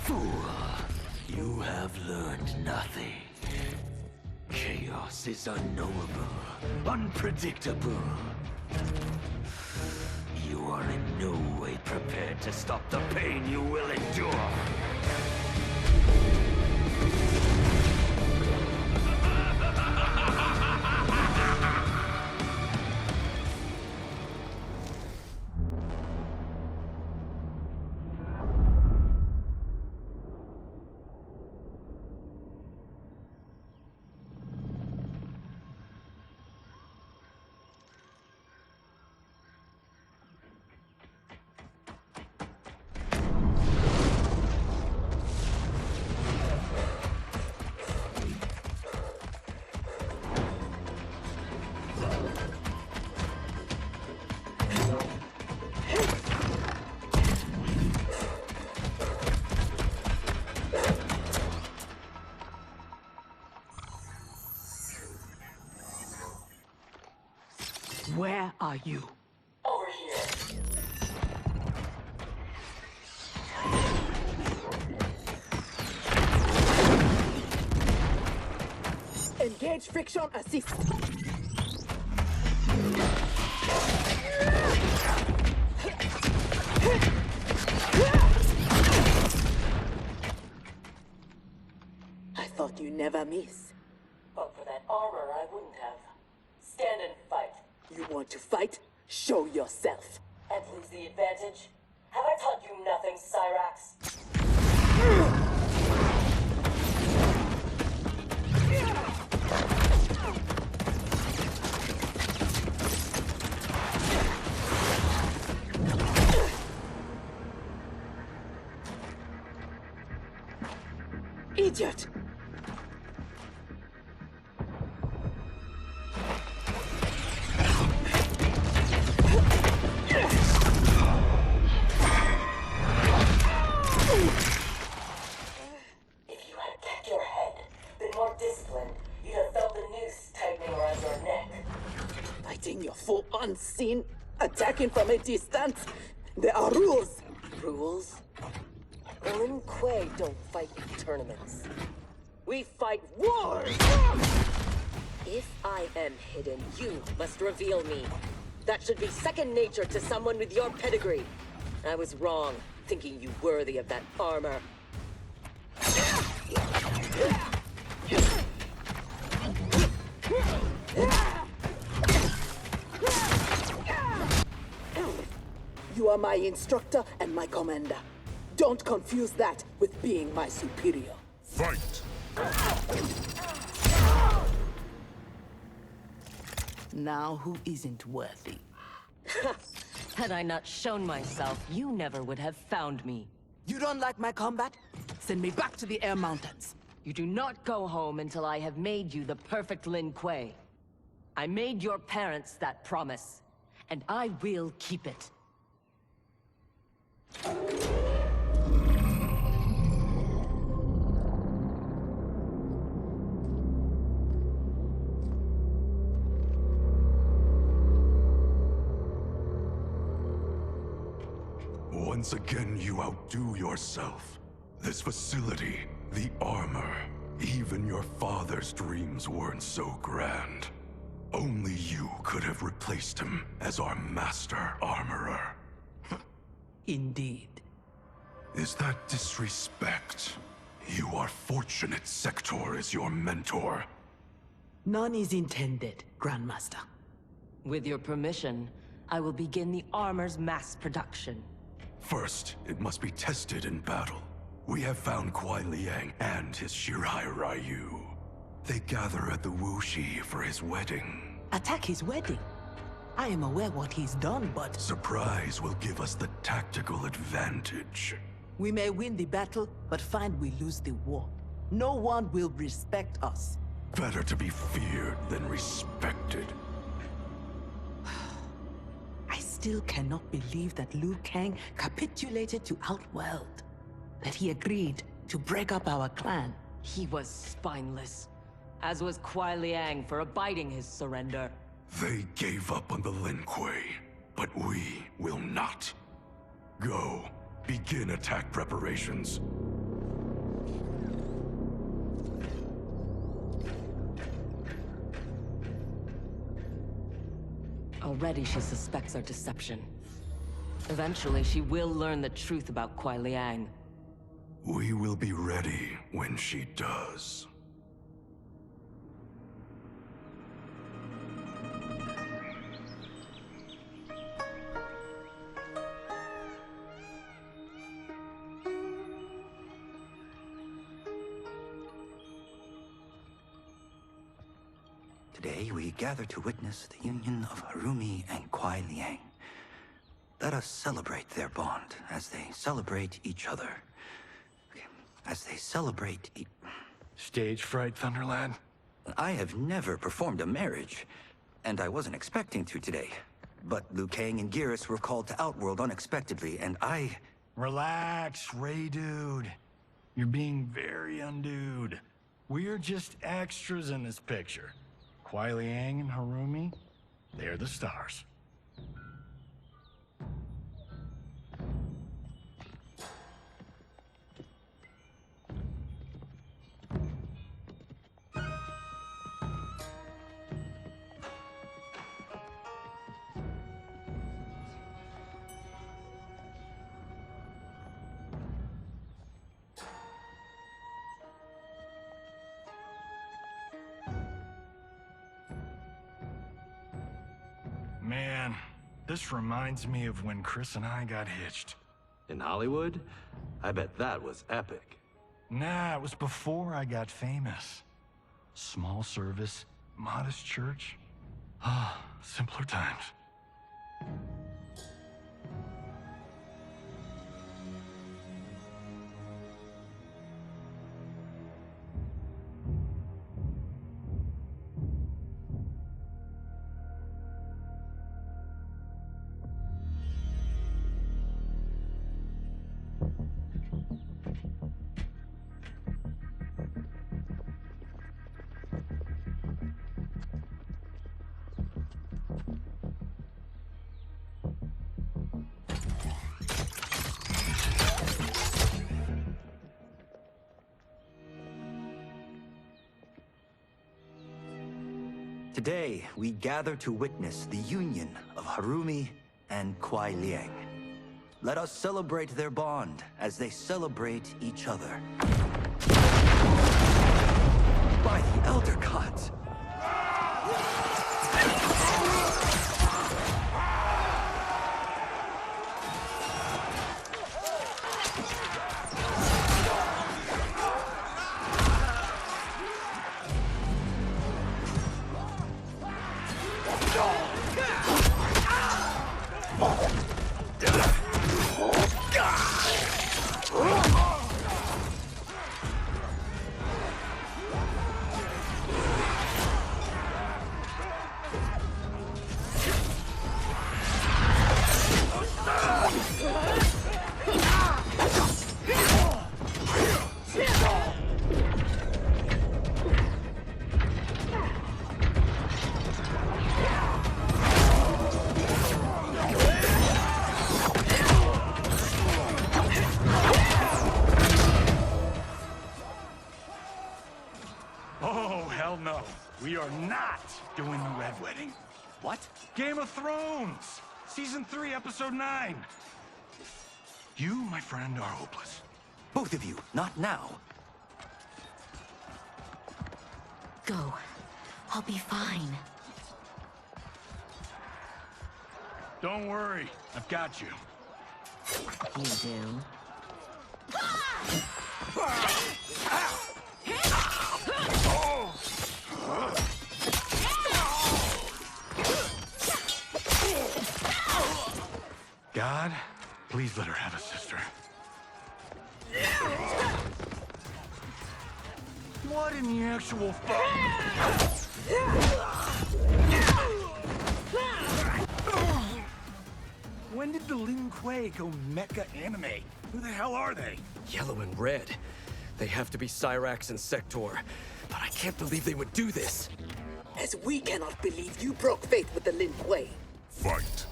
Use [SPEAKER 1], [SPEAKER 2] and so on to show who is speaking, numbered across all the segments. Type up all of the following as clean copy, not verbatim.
[SPEAKER 1] Fool, you have learned nothing. Chaos is unknowable, unpredictable. You are in no way prepared to stop the pain you will endure.
[SPEAKER 2] Where are you?
[SPEAKER 3] Over here.
[SPEAKER 2] Engage friction assist. I thought you never miss.
[SPEAKER 3] But for that armor, I wouldn't have. Stand and fight.
[SPEAKER 2] You want to fight? Show yourself.
[SPEAKER 3] And lose the advantage? Have I taught you nothing, Cyrax?
[SPEAKER 2] Idiot!
[SPEAKER 3] If you had kept your head, been more disciplined, you'd have felt the noose tightening around your neck.
[SPEAKER 2] Fighting your foe unseen, attacking from a distance. There are rules.
[SPEAKER 3] Rules? Lin Kuei don't fight in tournaments. We fight wars! If I am hidden, you must reveal me. That should be second nature to someone with your pedigree. I was wrong, thinking you worthy of that armor.
[SPEAKER 2] You are my instructor and my commander. Don't confuse that with being my superior.
[SPEAKER 4] Fight!
[SPEAKER 2] Now who isn't worthy?
[SPEAKER 3] Had I not shown myself, you never would have found me.
[SPEAKER 2] You don't like my combat? Send me back to the Air Mountains.
[SPEAKER 3] You do not go home until I have made you the perfect Lin Kuei. I made your parents that promise, and I will keep it.
[SPEAKER 4] Once again, you outdo yourself. This facility, the armor, even your father's dreams weren't so grand. Only you could have replaced him as our master armorer.
[SPEAKER 2] Indeed.
[SPEAKER 4] Is that disrespect? You are fortunate Sector is your mentor.
[SPEAKER 2] None is intended, Grandmaster.
[SPEAKER 3] With your permission, I will begin the armor's mass production.
[SPEAKER 4] First, it must be tested in battle. We have found Kuai Liang and his Shirai Ryu. They gather at the Wuxi for his wedding.
[SPEAKER 2] Attack his wedding. I am aware what he's done, but...
[SPEAKER 4] Surprise will give us the tactical advantage.
[SPEAKER 2] We may win the battle, but find we lose the war. No one will respect us.
[SPEAKER 4] Better to be feared than respected.
[SPEAKER 2] I still cannot believe that Liu Kang capitulated to Outworld. That he agreed to break up our clan.
[SPEAKER 3] He was spineless, as was Kuai Liang for abiding his surrender.
[SPEAKER 4] They gave up on the Lin Kuei, but we will not. Go, begin attack preparations.
[SPEAKER 3] Already she suspects our deception. Eventually, she will learn the truth about Kuai Liang.
[SPEAKER 4] We will be ready when she does.
[SPEAKER 5] Today we gather to witness the union of Harumi and Kuai Liang. Let us celebrate their bond as they celebrate each other. As they celebrate
[SPEAKER 6] Stage fright, Thunderlad?
[SPEAKER 5] I have never performed a marriage, and I wasn't expecting to today. But Liu Kang and Geras were called to Outworld unexpectedly, and I...
[SPEAKER 6] Relax, Ray dude. You're being very undude. We're just extras in this picture. Kuai Liang and Harumi, they're the stars. Man, this reminds me of when Chris and I got hitched.
[SPEAKER 7] In Hollywood? I bet that was epic.
[SPEAKER 6] Nah, it was before I got famous. Small service, modest church. Ah, simpler times.
[SPEAKER 5] Today, we gather to witness the union of Harumi and Kuai Liang. Let us celebrate their bond as they celebrate each other. By the Elder Gods! No, we are not doing the Red Wedding. What?
[SPEAKER 6] Game of Thrones! Season 3, Episode 9. You, my friend, are hopeless.
[SPEAKER 5] Both of you, not now.
[SPEAKER 8] Go. I'll be fine.
[SPEAKER 6] Don't worry, I've got you.
[SPEAKER 8] You do?
[SPEAKER 6] God, please let her have a sister. What in the actual fuck? When did the Lin Kuei go mecha anime? Who the hell are they?
[SPEAKER 9] Yellow and red. They have to be Cyrax and Sector. But I can't believe they would do this.
[SPEAKER 2] As we cannot believe you broke faith with the Lin Kuei.
[SPEAKER 4] Fight.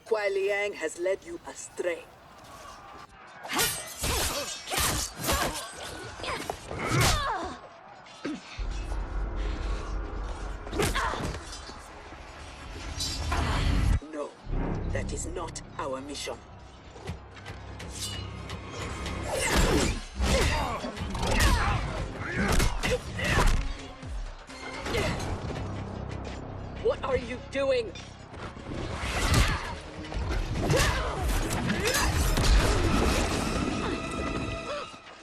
[SPEAKER 2] Kuai Liang has led you astray. That is not our mission.
[SPEAKER 3] What are you doing?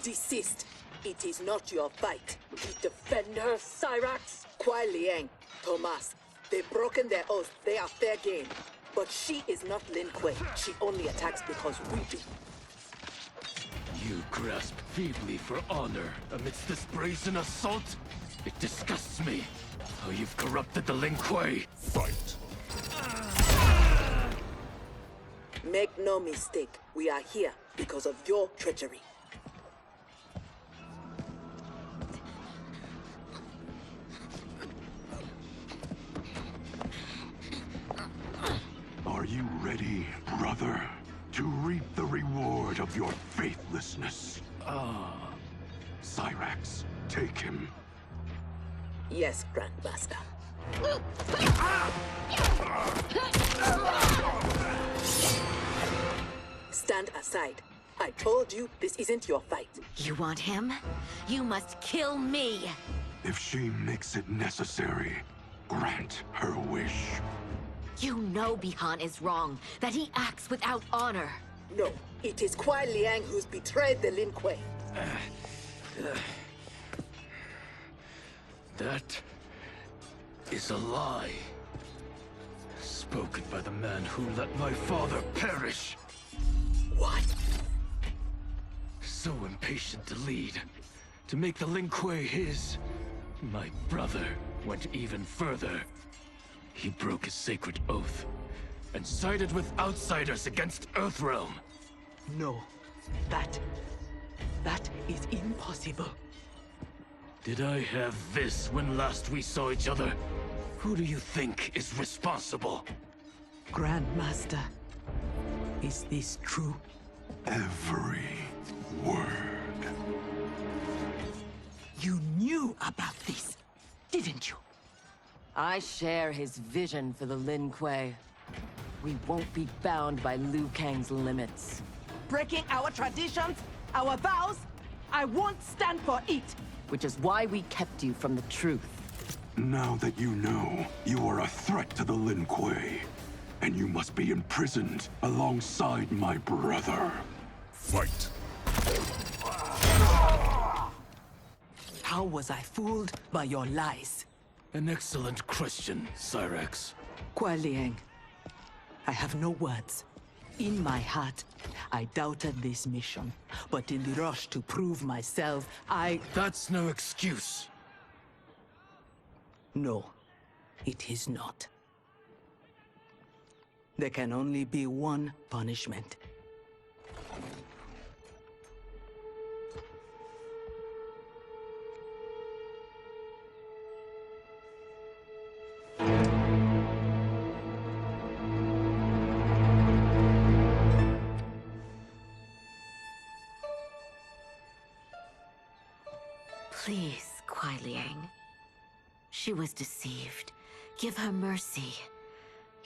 [SPEAKER 2] Desist. It is not your fight. We defend her, Cyrax. Kuai Liang, Thomas. They've broken their oath. They are fair game. But she is not Lin Kuei. She only attacks because we do.
[SPEAKER 1] You grasp feebly for honor amidst this brazen assault? It disgusts me how you've corrupted the Lin Kuei. Fight.
[SPEAKER 2] Make no mistake. We are here because of your treachery.
[SPEAKER 4] Are you ready, brother, to reap the reward of your faithlessness? Cyrax, take him.
[SPEAKER 2] Yes, Grandmaster. Stand aside. I told you this isn't your fight.
[SPEAKER 8] You want him? You must kill me!
[SPEAKER 4] If she makes it necessary, grant her wish.
[SPEAKER 8] You know Bihan is wrong, that he acts without honor.
[SPEAKER 2] No, it is Kuai Liang who's betrayed the Lin Kuei.
[SPEAKER 1] That is a lie. Spoken by the man who let my father perish.
[SPEAKER 2] What?
[SPEAKER 1] So impatient to lead, to make the Lin Kuei his. My brother went even further. He broke his sacred oath and sided with outsiders against Earthrealm.
[SPEAKER 2] No. That is impossible.
[SPEAKER 1] Did I have this when last we saw each other? Who do you think is responsible?
[SPEAKER 2] Grandmaster, is this true?
[SPEAKER 4] Every word.
[SPEAKER 2] You knew about this, didn't you?
[SPEAKER 3] I share his vision for the Lin Kuei. We won't be bound by Liu Kang's limits.
[SPEAKER 2] Breaking our traditions, our vows, I won't stand for it.
[SPEAKER 3] Which is why we kept you from the truth.
[SPEAKER 4] Now that you know, you are a threat to the Lin Kuei, and you must be imprisoned alongside my brother. Fight.
[SPEAKER 2] How was I fooled by your lies?
[SPEAKER 1] An excellent question, Cyrax.
[SPEAKER 2] Kuai Liang, I have no words. In my heart, I doubted this mission, but in the rush to prove myself,
[SPEAKER 1] That's no excuse.
[SPEAKER 2] No, it is not. There can only be one punishment.
[SPEAKER 8] Please, Kuai Liang. She was deceived. Give her mercy.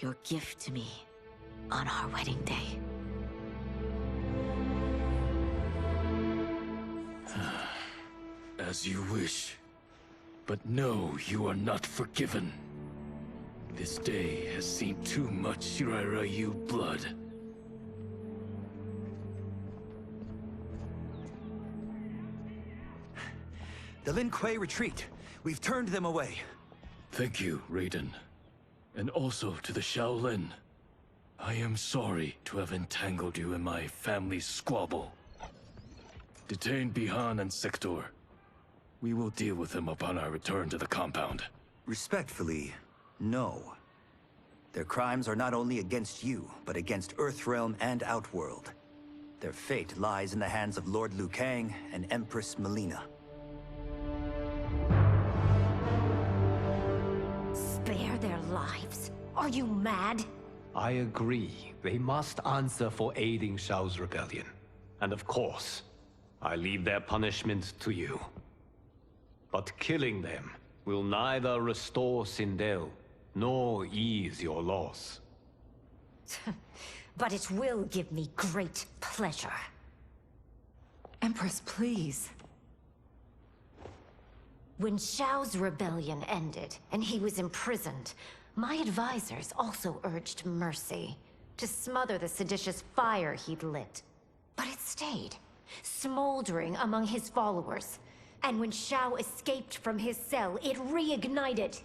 [SPEAKER 8] Your gift to me on our wedding day.
[SPEAKER 1] As you wish. But no, you are not forgiven. This day has seen too much Shirairyu blood.
[SPEAKER 5] The Lin Kuei retreat. We've turned them away.
[SPEAKER 1] Thank you, Raiden. And also to the Shaolin. I am sorry to have entangled you in my family's squabble. Detain Bihan and Sector. We will deal with them upon our return to the compound.
[SPEAKER 5] Respectfully, no. Their crimes are not only against you, but against Earthrealm and Outworld. Their fate lies in the hands of Lord Liu Kang and Empress Melina.
[SPEAKER 8] Spare their lives? Are you mad?
[SPEAKER 10] I agree. They must answer for aiding Shao's rebellion. And of course, I leave their punishment to you. But killing them will neither restore Sindel, nor ease your loss.
[SPEAKER 11] But it will give me great pleasure.
[SPEAKER 12] Empress, please.
[SPEAKER 11] When Xiao's rebellion ended, and he was imprisoned, my advisors also urged mercy, to smother the seditious fire he'd lit. But it stayed, smoldering among his followers. And when Xiao escaped from his cell, it reignited.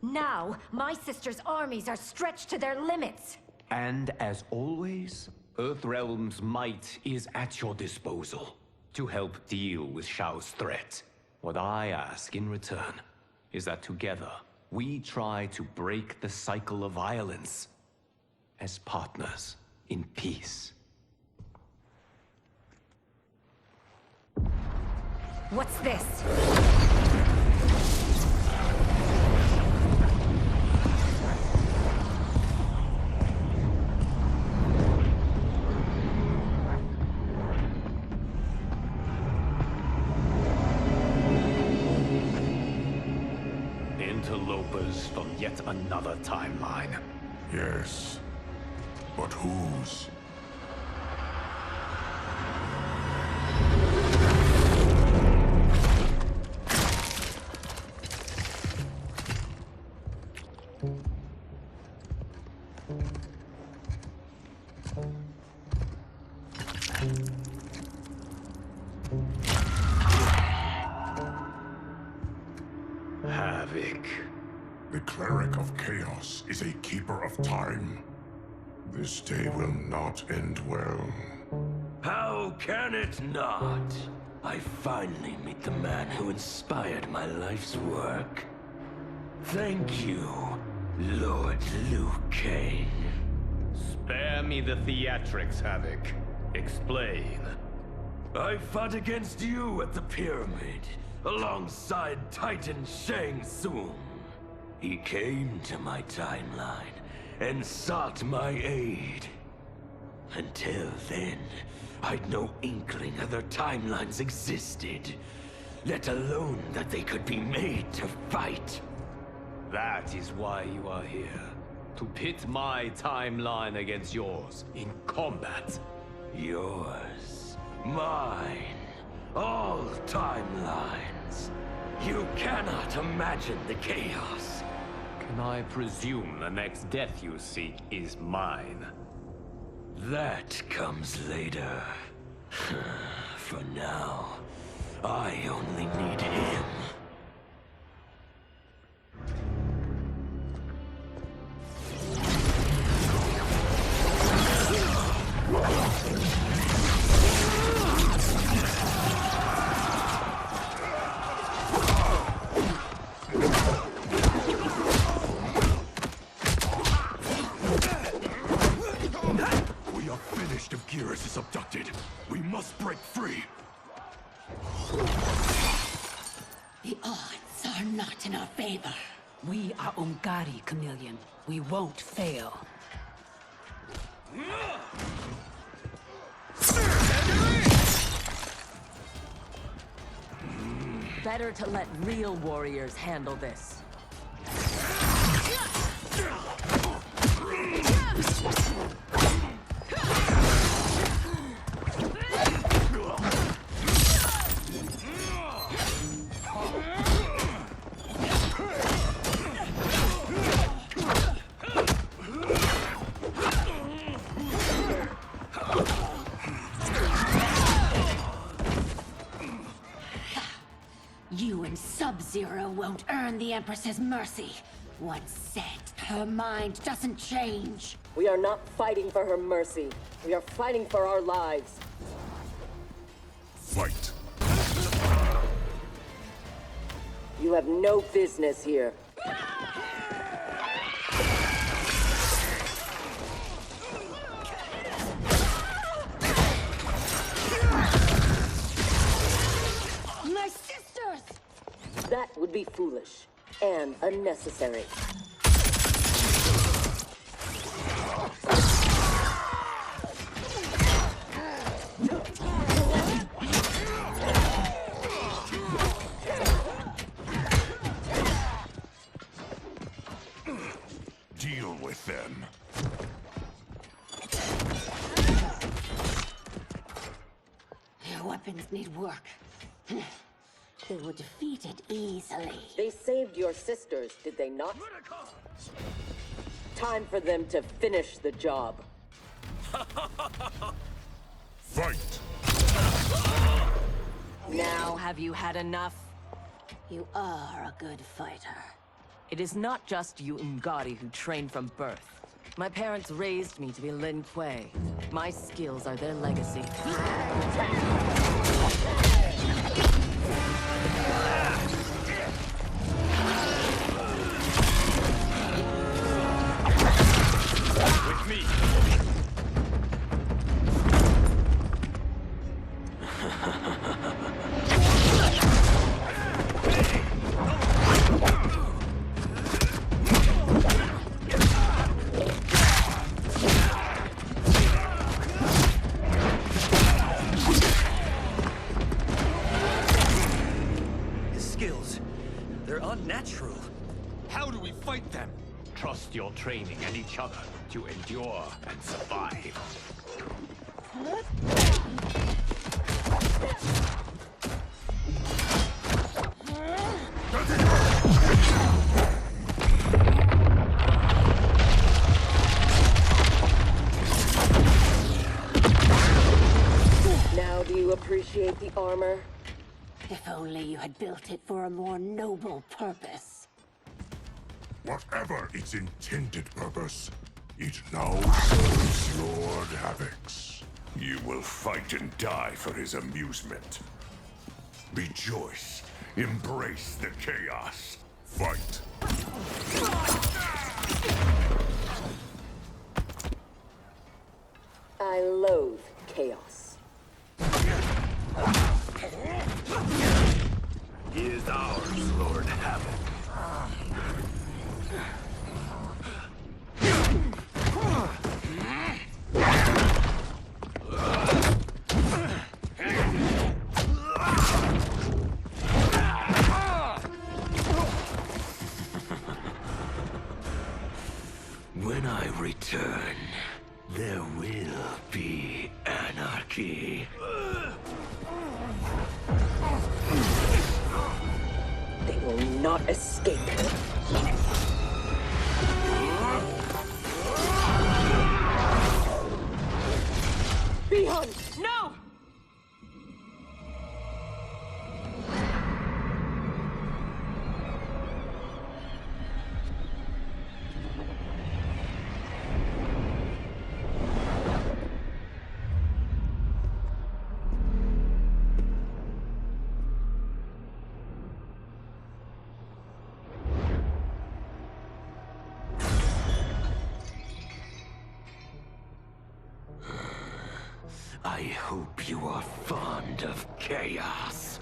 [SPEAKER 11] Now, my sister's armies are stretched to their limits.
[SPEAKER 10] And as always, Earthrealm's might is at your disposal to help deal with Xiao's threat. What I ask in return is that together, we try to break the cycle of violence as partners in peace.
[SPEAKER 11] What's this?
[SPEAKER 10] Interlopers from yet another timeline.
[SPEAKER 4] Yes. But whose?
[SPEAKER 10] Havoc.
[SPEAKER 4] The cleric of chaos is a keeper of time. This day will not end well.
[SPEAKER 1] How can it not? I finally meet the man who inspired my life's work. Thank you, Lord Liu Kang.
[SPEAKER 10] Spare me the theatrics, Havoc. Explain.
[SPEAKER 1] I fought against you at the pyramid, alongside Titan Shang Tsung. He came to my timeline and sought my aid. Until then, I'd no inkling other timelines existed, let alone that they could be made to fight.
[SPEAKER 10] That is why you are here. To pit my timeline against yours in combat.
[SPEAKER 1] Yours, mine, all timelines. You cannot imagine the chaos.
[SPEAKER 10] Can I presume the next death you seek is mine?
[SPEAKER 1] That comes later. For now, I only need him.
[SPEAKER 4] Is abducted. We must break free.
[SPEAKER 13] The odds are not in our favor. We are Ungari, Chameleon. We won't fail. Better to let real warriors handle this. You and Sub-Zero won't earn the Empress's mercy. Once set, her mind doesn't change.
[SPEAKER 3] We are not fighting for her mercy. We are fighting for our lives.
[SPEAKER 4] Fight.
[SPEAKER 3] You have no business here.
[SPEAKER 13] My sisters!
[SPEAKER 3] That would be foolish and unnecessary.
[SPEAKER 4] Deal with them.
[SPEAKER 13] weapons need work. They were defeated easily.
[SPEAKER 3] They saved your sisters, did they not? Time for them to finish the job.
[SPEAKER 4] Fight!
[SPEAKER 12] Now have you had enough?
[SPEAKER 13] You are a good fighter.
[SPEAKER 12] It is not just you Ungari who train from birth. My parents raised me to be Lin Kuei. My skills are their legacy.
[SPEAKER 10] With me!
[SPEAKER 5] His skills, they're unnatural.
[SPEAKER 10] How do we fight them? Trust your training and each other to endure and survive.
[SPEAKER 3] Now do you appreciate the armor?
[SPEAKER 13] If only you had built it for a more noble purpose.
[SPEAKER 4] Whatever its intended purpose, it now serves Lord Havoc's. You will fight and die for his amusement. Rejoice. Embrace the chaos. Fight.
[SPEAKER 3] I loathe chaos.
[SPEAKER 10] He is ours, Lord Havoc.
[SPEAKER 1] When I return, there will be anarchy.
[SPEAKER 3] They will not escape. Bihun!
[SPEAKER 12] No!
[SPEAKER 1] I hope you are fond of chaos.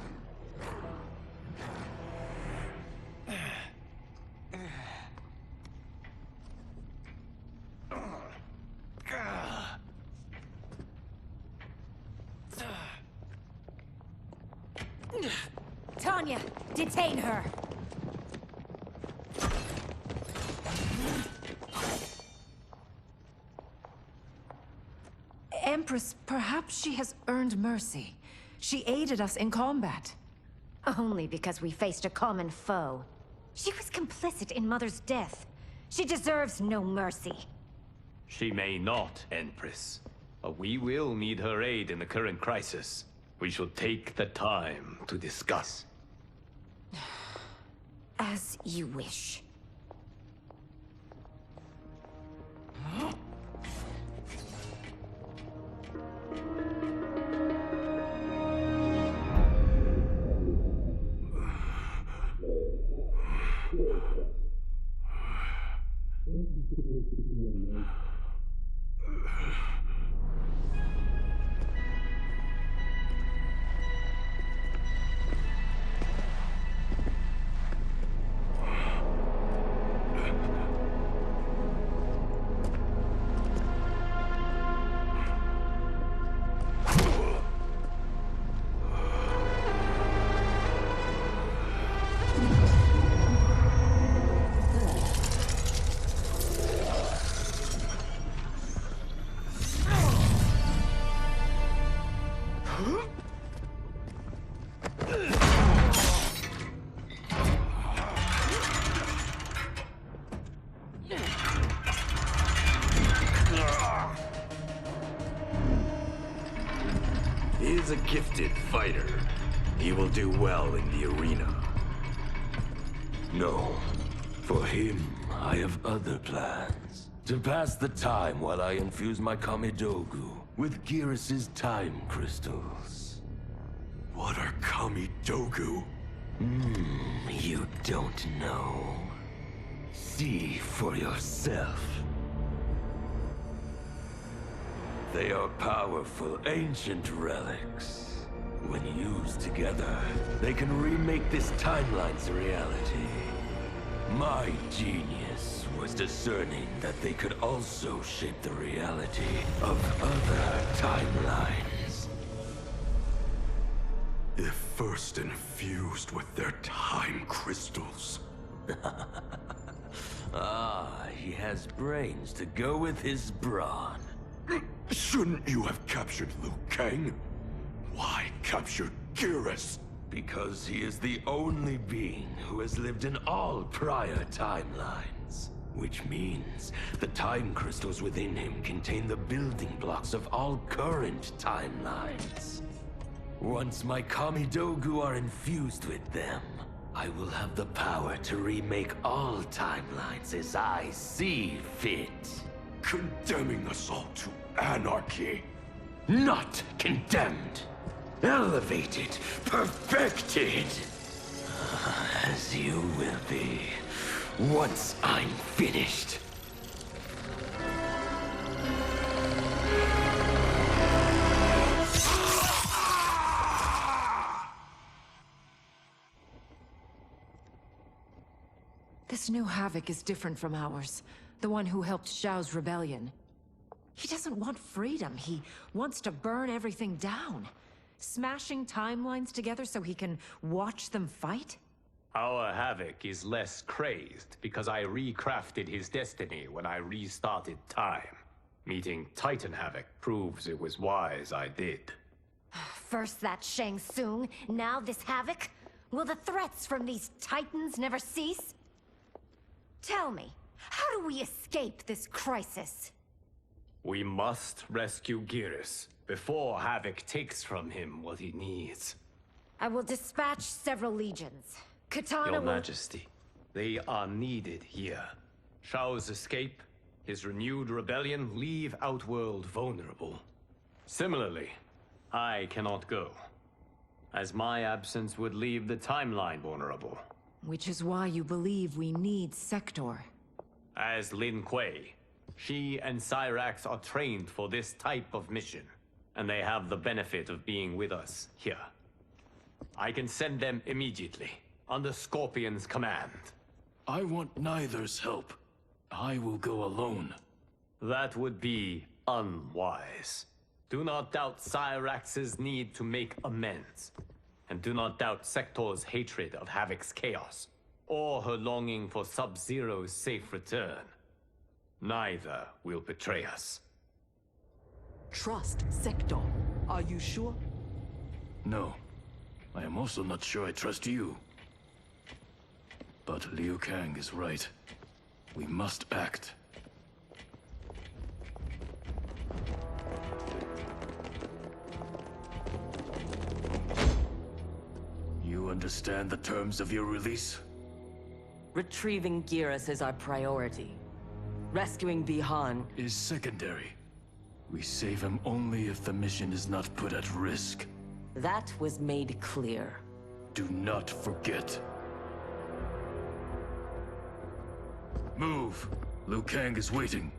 [SPEAKER 11] Tanya, detain her!
[SPEAKER 14] Empress, perhaps she has earned mercy. She aided us in combat.
[SPEAKER 11] Only because we faced a common foe. She was complicit in Mother's death. She deserves no mercy.
[SPEAKER 10] She may not, Empress. But we will need her aid in the current crisis. We should take the time to discuss.
[SPEAKER 11] As you wish.
[SPEAKER 15] He is a gifted fighter. He will do well in the arena.
[SPEAKER 16] No. For him, I have other plans. To pass the time while I infuse my Kamidogu with Gearus' time crystals.
[SPEAKER 4] What are Kamidogu?
[SPEAKER 16] You don't know. See for yourself. They are powerful, ancient relics. When used together, they can remake this timeline's reality. My genius was discerning that they could also shape the reality of other timelines.
[SPEAKER 4] If first infused with their time crystals.
[SPEAKER 16] He has brains to go with his brawn.
[SPEAKER 4] Shouldn't you have captured Liu Kang? Why capture Gearus?
[SPEAKER 16] Because he is the only being who has lived in all prior timelines. Which means the time crystals within him contain the building blocks of all current timelines. Once my Kamidogu are infused with them, I will have the power to remake all timelines as I see fit.
[SPEAKER 4] Condemning us all to anarchy.
[SPEAKER 16] Not condemned. Elevated. Perfected. As you will be, once I'm finished.
[SPEAKER 14] This new Havoc is different from ours. The one who helped Xiao's rebellion. He doesn't want freedom. He wants to burn everything down. Smashing timelines together so he can watch them fight?
[SPEAKER 10] Our Havoc is less crazed because I recrafted his destiny when I restarted time. Meeting Titan Havoc proves it was wise I did.
[SPEAKER 11] First that Shang Tsung, now this Havoc? Will the threats from these Titans never cease? Tell me, how do we escape this crisis?
[SPEAKER 10] We must rescue Gearus before Havoc takes from him what he needs.
[SPEAKER 11] I will dispatch several legions. Katana
[SPEAKER 10] Your
[SPEAKER 11] will...
[SPEAKER 10] Majesty, they are needed here. Shao's escape, his renewed rebellion leave Outworld vulnerable. Similarly, I cannot go, as my absence would leave the timeline vulnerable.
[SPEAKER 14] Which is why you believe we need Sector.
[SPEAKER 10] As Lin Kuei, she and Cyrax are trained for this type of mission, and they have the benefit of being with us here. I can send them immediately, under Scorpion's command.
[SPEAKER 1] I want neither's help. I will go alone.
[SPEAKER 10] That would be unwise. Do not doubt Cyrax's need to make amends. And do not doubt Sector's hatred of Havoc's chaos, or her longing for Sub-Zero's safe return. Neither will betray us.
[SPEAKER 12] Trust Sector. Are you sure?
[SPEAKER 1] No. I am also not sure I trust you. But Liu Kang is right. We must act. You understand the terms of your release?
[SPEAKER 12] Retrieving Gearus is our priority. Rescuing Bihan
[SPEAKER 1] is secondary. We save him only if the mission is not put at risk.
[SPEAKER 12] That was made clear.
[SPEAKER 1] Do not forget. Move! Liu Kang is waiting.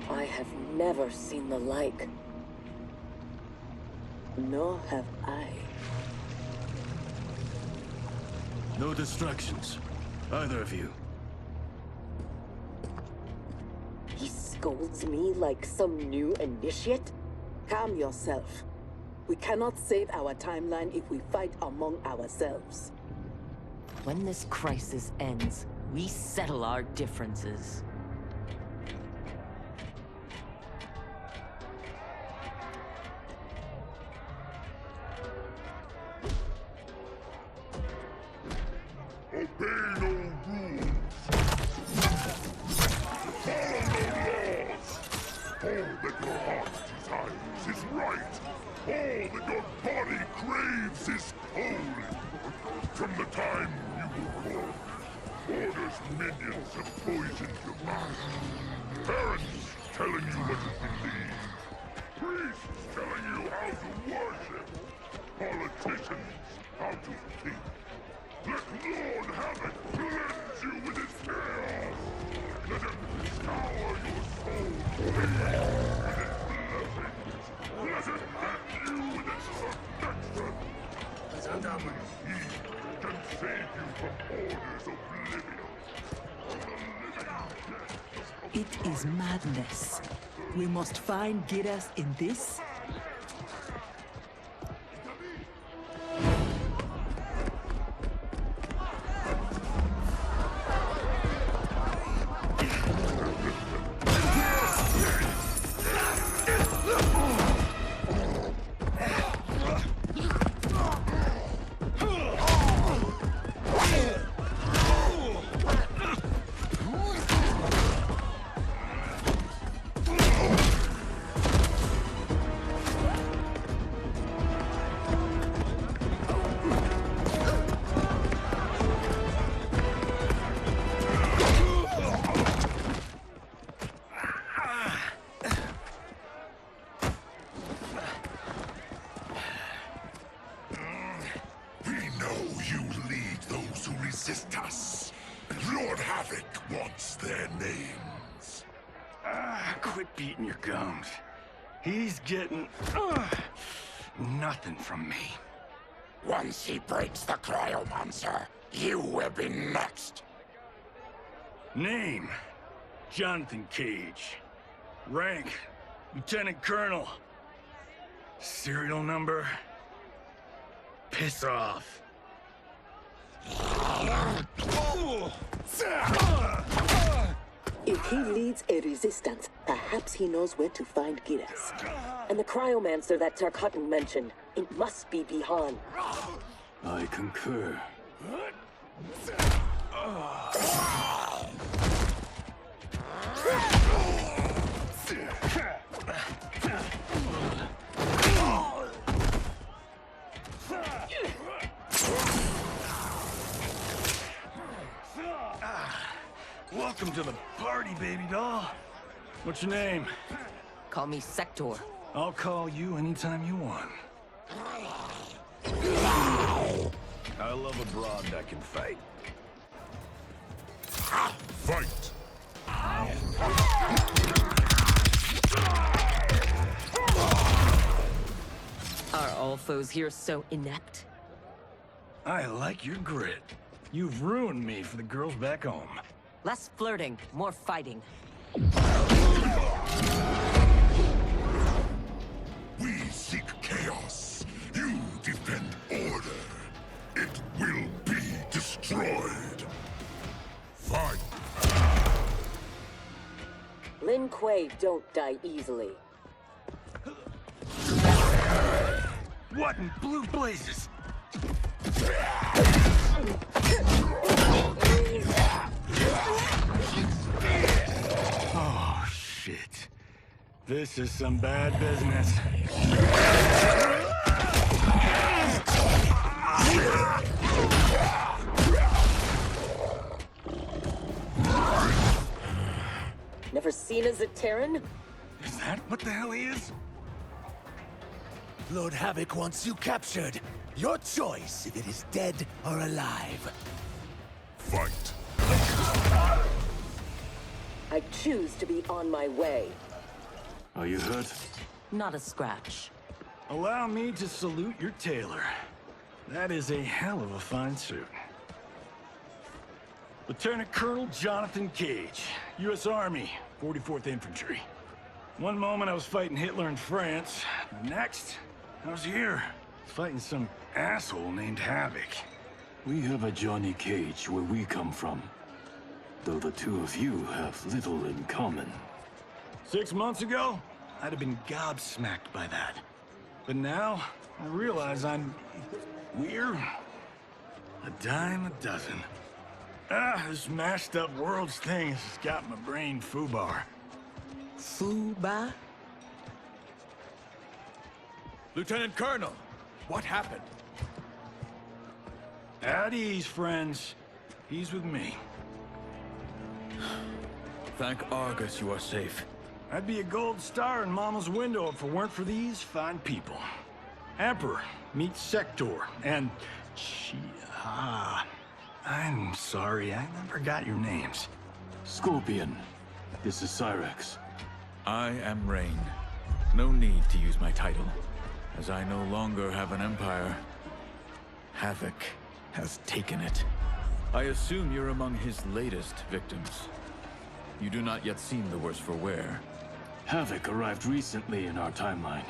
[SPEAKER 3] I have never seen the like. Nor have I.
[SPEAKER 1] No distractions. Either of you.
[SPEAKER 2] scolds me like some new initiate? Calm yourself. We cannot save our timeline if we fight among ourselves.
[SPEAKER 12] When this crisis ends, we settle our differences.
[SPEAKER 4] Obey no rules. Follow no laws. All that your heart desires is right. All that your body craves is cold. From the time you were born, Order's minions have poisoned your mind. Parents telling you what to believe. Priests telling you how to worship. Politicians how to think. Let Lord Havoc cleanse you with his chaos! Let him scour your soul with his blessings! Let him hit you with his protection! Only he can save you from Order's oblivion!
[SPEAKER 17] It is madness. We must find Giras in this.
[SPEAKER 4] Resist us. Lord Havoc wants their names.
[SPEAKER 6] Quit beating your gums. He's getting nothing from me.
[SPEAKER 4] Once he breaks the cryomancer, you will be next.
[SPEAKER 6] Name: Jonathan Cage. Rank: Lieutenant Colonel. Serial number: piss off.
[SPEAKER 2] If he leads a resistance, perhaps he knows where to find Giras.
[SPEAKER 3] And the cryomancer that Tarkatan mentioned, it must be Bihan.
[SPEAKER 1] I concur.
[SPEAKER 6] Welcome to the party, baby doll. What's your name?
[SPEAKER 12] Call me Sector.
[SPEAKER 6] I'll call you anytime you want. I love a broad that can fight.
[SPEAKER 4] Fight!
[SPEAKER 12] Are all foes here so inept?
[SPEAKER 6] I like your grit. You've ruined me for the girls back home.
[SPEAKER 12] Less flirting, more fighting.
[SPEAKER 4] We seek chaos. You defend order. It will be destroyed. Fight!
[SPEAKER 3] Lin Kuei don't die easily.
[SPEAKER 6] What in blue blazes? Oh, shit. This is some bad business.
[SPEAKER 3] Never seen a Zaterran?
[SPEAKER 6] Is that what the hell he is?
[SPEAKER 18] Lord Havoc wants you captured. Your choice if it is dead or alive.
[SPEAKER 4] Fight.
[SPEAKER 3] I choose to be on my way.
[SPEAKER 1] Are you hurt?
[SPEAKER 12] Not a scratch.
[SPEAKER 6] Allow me to salute your tailor. That is a hell of a fine suit. Lieutenant Colonel Jonathan Cage, U.S. Army, 44th Infantry. One moment I was fighting Hitler in France. The next, I was here, fighting some asshole named Havoc.
[SPEAKER 1] We have a Johnny Cage where we come from. Though the two of you have little in common.
[SPEAKER 6] 6 months ago, I'd have been gobsmacked by that. But now, I realize I'm weird. A dime a dozen. This mashed up worlds thing has got my brain foobar.
[SPEAKER 17] Foobar?
[SPEAKER 18] Lieutenant Colonel, what happened?
[SPEAKER 6] At ease, friends. He's with me.
[SPEAKER 18] Thank Argus you are safe.
[SPEAKER 6] I'd be a gold star in Mama's window if it weren't for these fine people. Emperor meets Sector, and I'm sorry, I never got your names.
[SPEAKER 1] Scorpion, this is Cyrax.
[SPEAKER 19] I am Rain. No need to use my title, as I no longer have an empire. Havoc has taken it. I assume you're among his latest victims. You do not yet seem the worse for wear.
[SPEAKER 1] Havoc arrived recently in our timeline,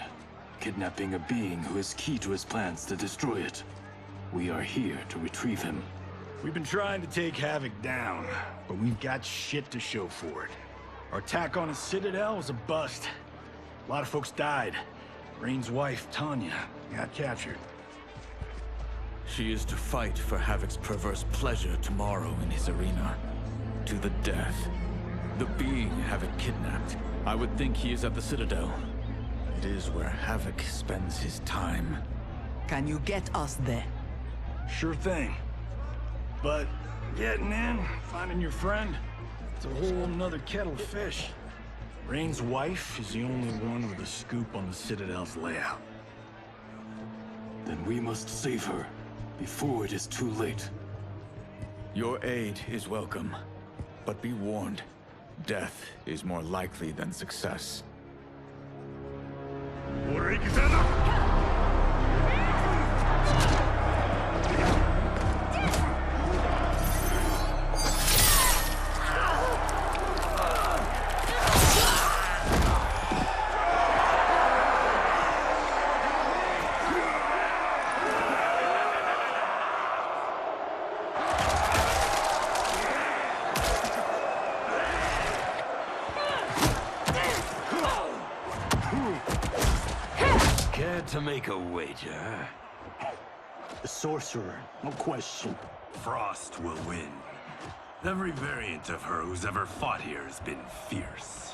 [SPEAKER 1] kidnapping a being who is key to his plans to destroy it. We are here to retrieve him.
[SPEAKER 6] We've been trying to take Havoc down, but we've got shit to show for it. Our attack on his citadel was a bust. A lot of folks died. Rain's wife, Tanya, got captured.
[SPEAKER 19] She is to fight for Havoc's perverse pleasure tomorrow in his arena. To the death. The being Havoc kidnapped. I would think he is at the Citadel. It is where Havoc spends his time.
[SPEAKER 17] Can you get us there?
[SPEAKER 6] Sure thing. But getting in, finding your friend, it's a whole nother kettle of fish. Rain's wife is the only one with a scoop on the Citadel's layout.
[SPEAKER 1] Then we must save her, before it is too late.
[SPEAKER 19] Your aid is welcome, but be warned, death is more likely than success.
[SPEAKER 16] To make a wager?
[SPEAKER 20] The sorcerer, no question.
[SPEAKER 16] Frost will win. Every variant of her who's ever fought here has been fierce.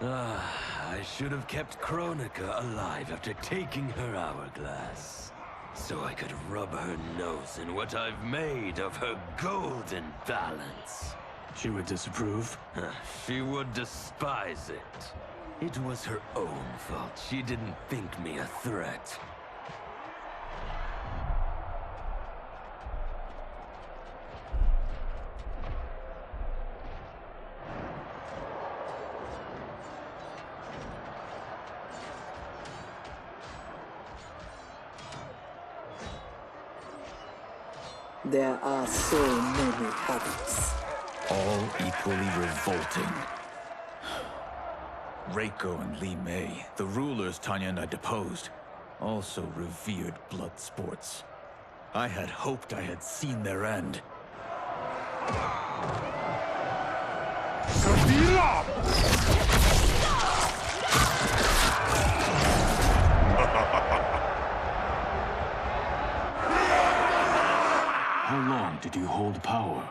[SPEAKER 16] I should have kept Kronika alive after taking her hourglass. So I could rub her nose in what I've made of her golden balance.
[SPEAKER 1] She would disapprove?
[SPEAKER 16] She would despise it. It was her own fault. She didn't think me a threat.
[SPEAKER 2] There are so many Havocs.
[SPEAKER 19] All equally revolting. Reiko and Li Mei, the rulers Tanya and I deposed, also revered blood sports. I had hoped I had seen their end.
[SPEAKER 1] How long did you hold power?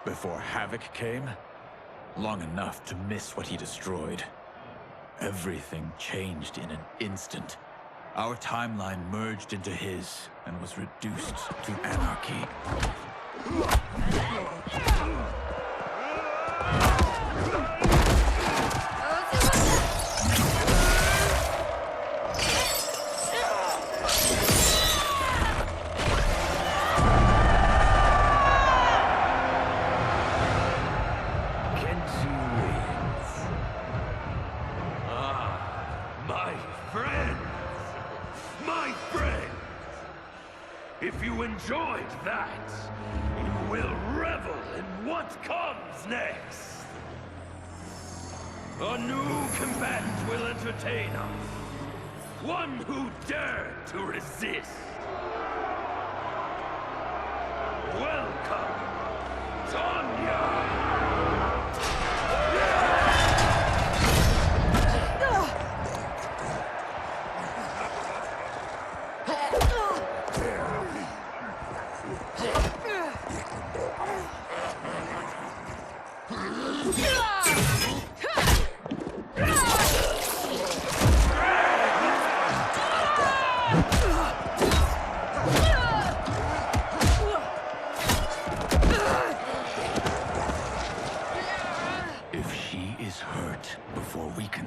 [SPEAKER 19] Before Havoc came? Long enough to miss what he destroyed. Everything changed in an instant. Our timeline merged into his and was reduced to anarchy.
[SPEAKER 16] If you enjoyed that, you will revel in what comes next. A new combatant will entertain us. One who dared to resist. Welcome, Tanya!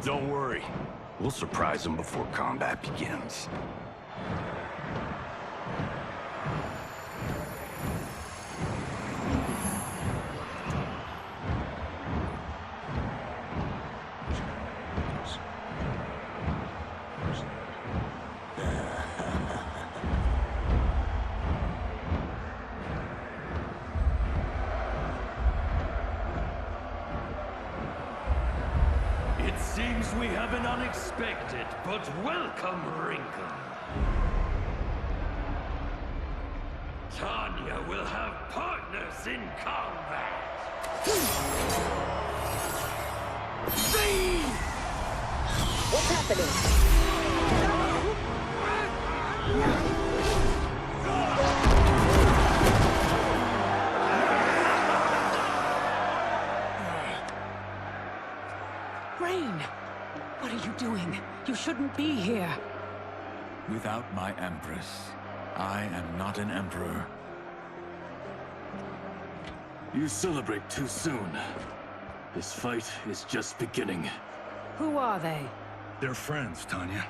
[SPEAKER 20] Don't worry. We'll surprise them before combat begins.
[SPEAKER 16] Seems we have an unexpected but welcome wrinkle. Tanya will have partners in combat.
[SPEAKER 3] What's happening?
[SPEAKER 14] Rain! What are you doing? You shouldn't be here.
[SPEAKER 19] Without my Empress, I am not an Emperor.
[SPEAKER 1] You celebrate too soon. This fight is just beginning.
[SPEAKER 14] Who are they?
[SPEAKER 6] They're friends, Tanya.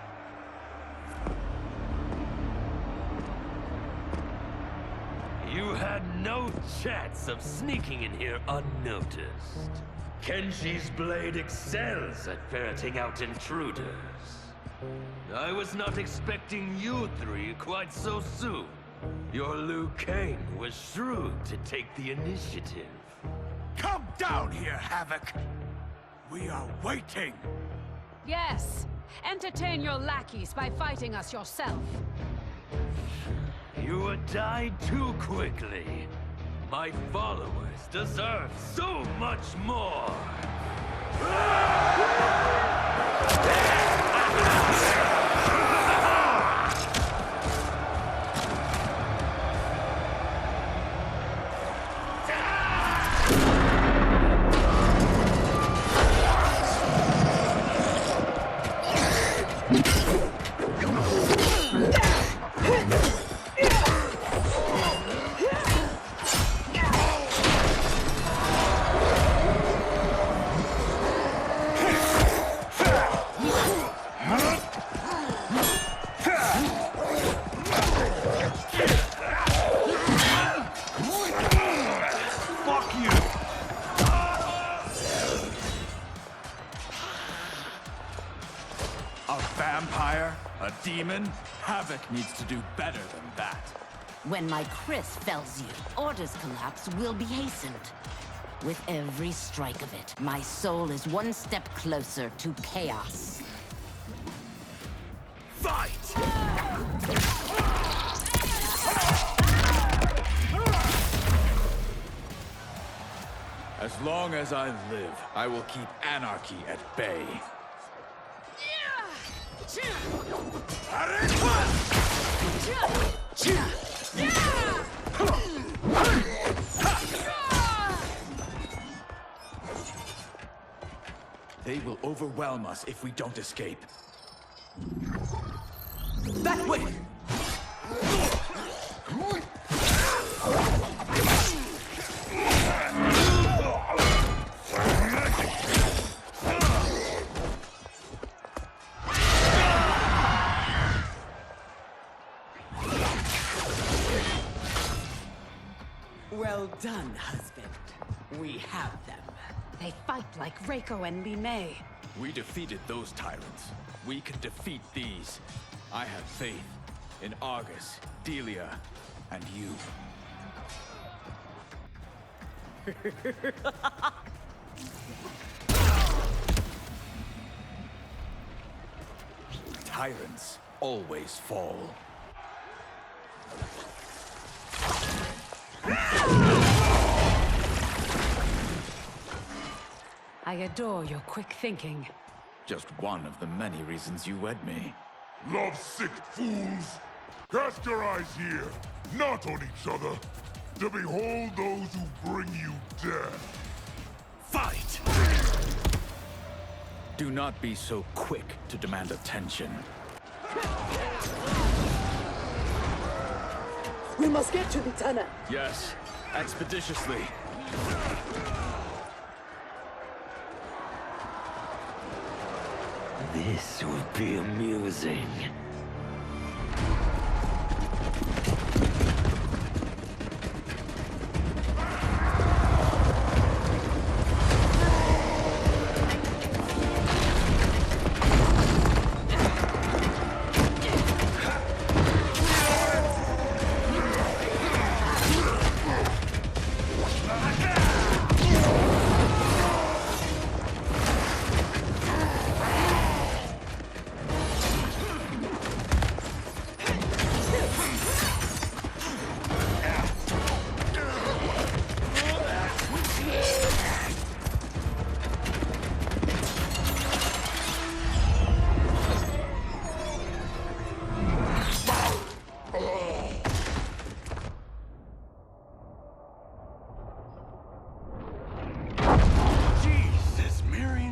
[SPEAKER 16] You had no chance of sneaking in here unnoticed. Kenshi's blade excels at ferreting out intruders. I was not expecting you three quite so soon. Your Liu Kang was shrewd to take the initiative.
[SPEAKER 18] Come down here, Havoc! We are waiting!
[SPEAKER 21] Yes! Entertain your lackeys by fighting us yourself.
[SPEAKER 16] You would die too quickly. My followers deserve so much more!
[SPEAKER 19] A demon? Havoc needs to do better than that.
[SPEAKER 8] When my Chris fells you, Order's collapse will be hastened. With every strike of it, my soul is one step closer to chaos.
[SPEAKER 18] Fight!
[SPEAKER 19] As long as I live, I will keep anarchy at bay. They will overwhelm us if we don't escape.
[SPEAKER 18] That way!
[SPEAKER 17] Well done, husband. We have them.
[SPEAKER 21] They fight like Reiko and Li Mei.
[SPEAKER 19] We defeated those tyrants. We can defeat these. I have faith in Argus, Delia, and you. Tyrants always fall.
[SPEAKER 21] I adore your quick thinking.
[SPEAKER 19] Just one of the many reasons you wed me.
[SPEAKER 7] Love-sick fools! Cast your eyes here, not on each other, to behold those who bring you death.
[SPEAKER 19] Fight! Do not be so quick to demand attention.
[SPEAKER 2] We must get to the tunnel.
[SPEAKER 1] Yes, expeditiously.
[SPEAKER 15] This will be amusing.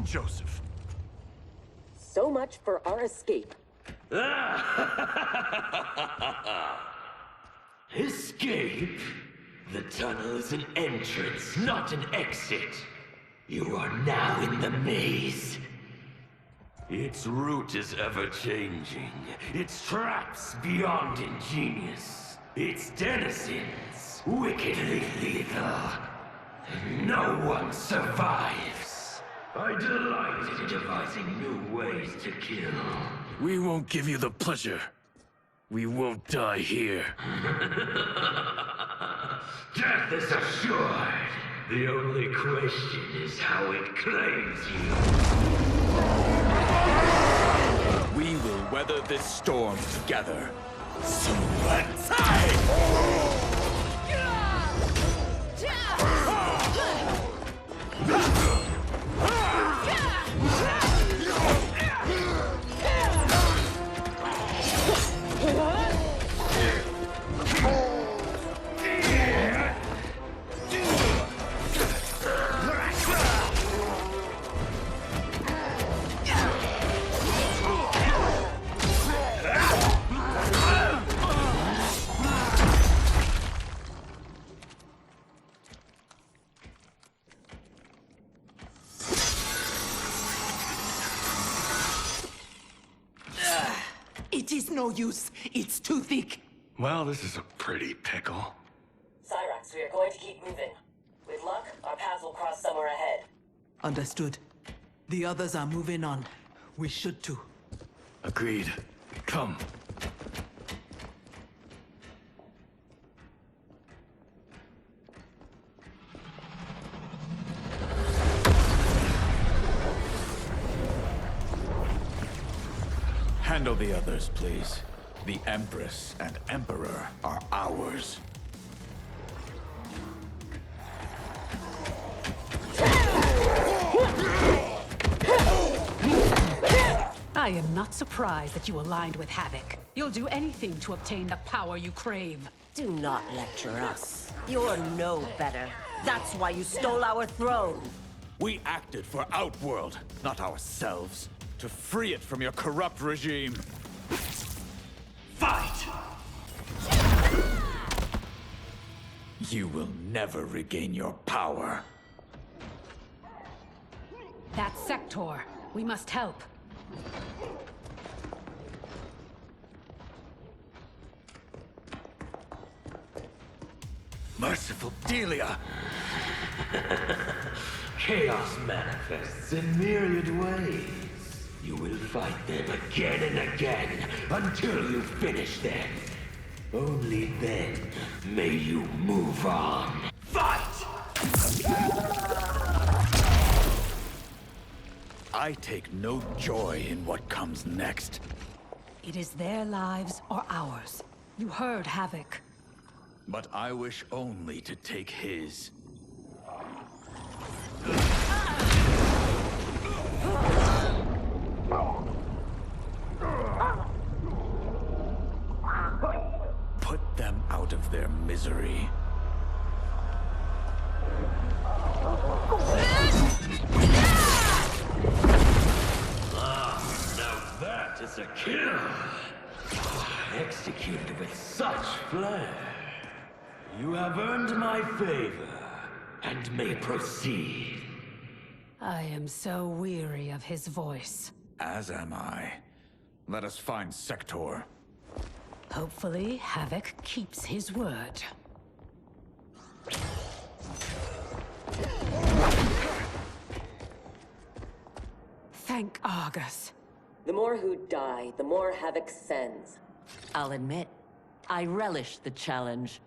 [SPEAKER 6] Joseph.
[SPEAKER 3] So much for our escape.
[SPEAKER 15] Escape? The tunnel is an entrance, not an exit. You are now in the maze. Its route is ever-changing. Its traps beyond ingenious. Its denizens wickedly lethal. No one survives. I delight in devising new ways to kill.
[SPEAKER 1] We won't give you the pleasure. We won't die here.
[SPEAKER 15] Death is assured. The only question is how it claims you.
[SPEAKER 19] We will weather this storm together.
[SPEAKER 17] It is no use. It's too thick.
[SPEAKER 1] Well, this is a pretty pickle.
[SPEAKER 3] Cyrax, we are going to keep moving. With luck, our paths will cross somewhere ahead.
[SPEAKER 17] Understood. The others are moving on. We should too.
[SPEAKER 1] Agreed. Come.
[SPEAKER 19] Handle the others, please. The Empress and Emperor are ours.
[SPEAKER 21] I am not surprised that you aligned with Havoc. You'll do anything to obtain the power you crave.
[SPEAKER 3] Do not lecture us. You're no better. That's why you stole our throne.
[SPEAKER 19] We acted for Outworld, not ourselves. To free it from your corrupt regime.
[SPEAKER 15] Fight!
[SPEAKER 19] You will never regain your power.
[SPEAKER 21] That Sector. We must help.
[SPEAKER 15] Merciful Delia! Chaos manifests in myriad ways. You will fight them again and again until you finish them. Only then may you move on. Fight!
[SPEAKER 19] I take no joy in what comes next.
[SPEAKER 21] It is their lives or ours. You heard Havoc.
[SPEAKER 19] But I wish only to take his. Put them out of their misery.
[SPEAKER 15] Now that is a kill. Executed with such flair. You have earned my favor, and may proceed.
[SPEAKER 21] I am so weary of his voice.
[SPEAKER 19] As am I. Let us find Sector.
[SPEAKER 21] Hopefully, Havoc keeps his word. Thank Argus.
[SPEAKER 3] The more who die, the more Havoc sends.
[SPEAKER 12] I'll admit, I relish the challenge.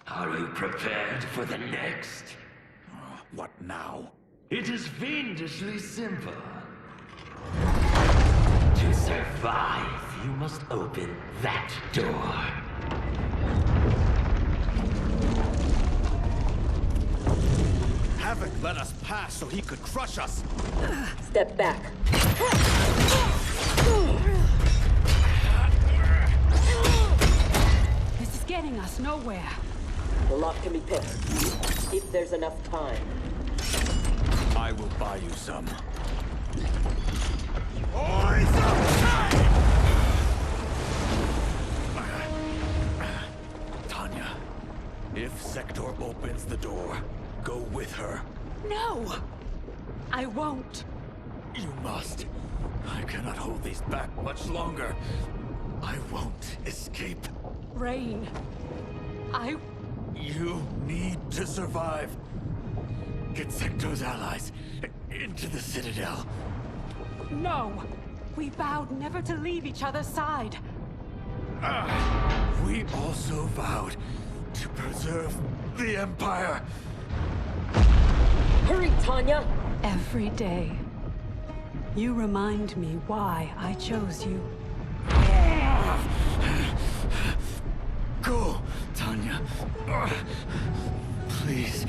[SPEAKER 15] Are you prepared for the next?
[SPEAKER 19] What now?
[SPEAKER 15] It is fiendishly simple. To survive, you must open that door.
[SPEAKER 19] Havoc let us pass so he could crush us.
[SPEAKER 3] Step back.
[SPEAKER 21] This is getting us nowhere.
[SPEAKER 3] The lock can be picked, if there's enough time.
[SPEAKER 19] I will buy you some. Tanya, if Sector opens the door, go with her.
[SPEAKER 21] No! I won't.
[SPEAKER 19] You must. I cannot hold these back much longer. I won't escape.
[SPEAKER 21] Rain.
[SPEAKER 19] You need to survive. Get Sector's allies into the Citadel.
[SPEAKER 21] No! We vowed never to leave each other's side.
[SPEAKER 19] We also vowed to preserve the Empire.
[SPEAKER 3] Hurry, Tanya!
[SPEAKER 21] Every day. You remind me why I chose you.
[SPEAKER 19] Go, Tanya. Please.